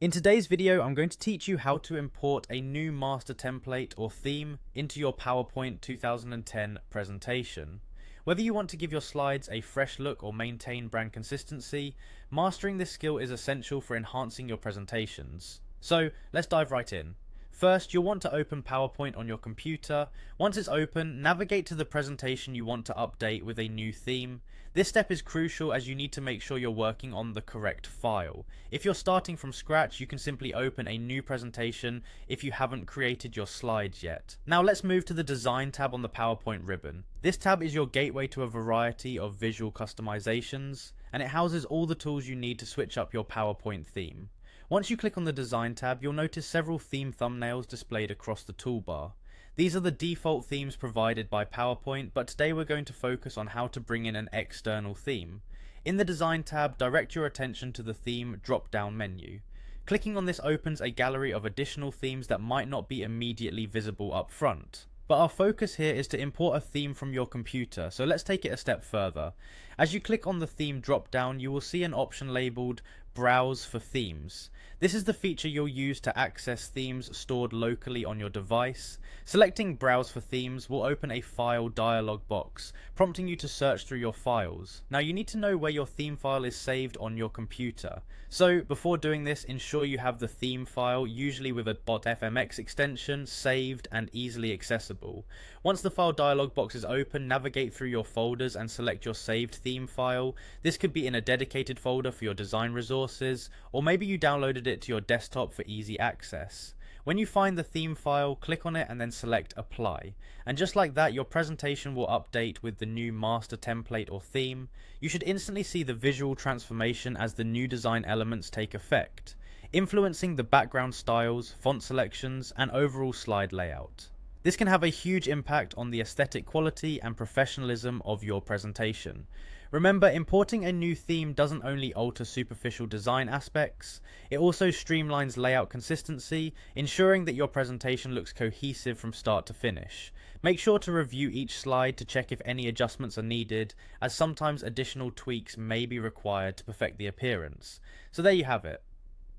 In today's video, I'm going to teach you how to import a new master template or theme into your PowerPoint 2010 presentation. Whether you want to give your slides a fresh look or maintain brand consistency, mastering this skill is essential for enhancing your presentations. So let's dive right in. First, you'll want to open PowerPoint on your computer. Once it's open, navigate to the presentation you want to update with a new theme. This step is crucial as you need to make sure you're working on the correct file. If you're starting from scratch, you can simply open a new presentation if you haven't created your slides yet. Now let's move to the Design tab on the PowerPoint ribbon. This tab is your gateway to a variety of visual customizations, and it houses all the tools you need to switch up your PowerPoint theme. Once you click on the Design tab, you'll notice several theme thumbnails displayed across the toolbar. These are the default themes provided by PowerPoint, but today we're going to focus on how to bring in an external theme. In the Design tab, direct your attention to the Theme drop-down menu. Clicking on this opens a gallery of additional themes that might not be immediately visible up front. But our focus here is to import a theme from your computer, so let's take it a step further. As you click on the theme drop-down, you will see an option labelled Browse for Themes. This is the feature you'll use to access themes stored locally on your device. Selecting Browse for Themes will open a file dialog box, prompting you to search through your files. Now you need to know where your theme file is saved on your computer. So before doing this, ensure you have the theme file, usually with a .fmx extension, saved and easily accessible. Once the file dialog box is open, navigate through your folders and select your saved theme file. This could be in a dedicated folder for your design resources, or maybe you downloaded it to your desktop for easy access. When you find the theme file, click on it and then select Apply. And just like that, your presentation will update with the new master template or theme. You should instantly see the visual transformation as the new design elements take effect, influencing the background styles, font selections, and overall slide layout. This can have a huge impact on the aesthetic quality and professionalism of your presentation. Remember, importing a new theme doesn't only alter superficial design aspects, it also streamlines layout consistency, ensuring that your presentation looks cohesive from start to finish. Make sure to review each slide to check if any adjustments are needed, as sometimes additional tweaks may be required to perfect the appearance. So there you have it.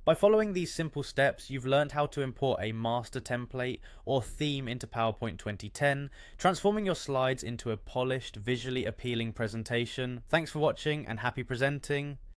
By following these simple steps, you've learned how to import a master template or theme into PowerPoint 2010, transforming your slides into a polished, visually appealing presentation. Thanks for watching and happy presenting.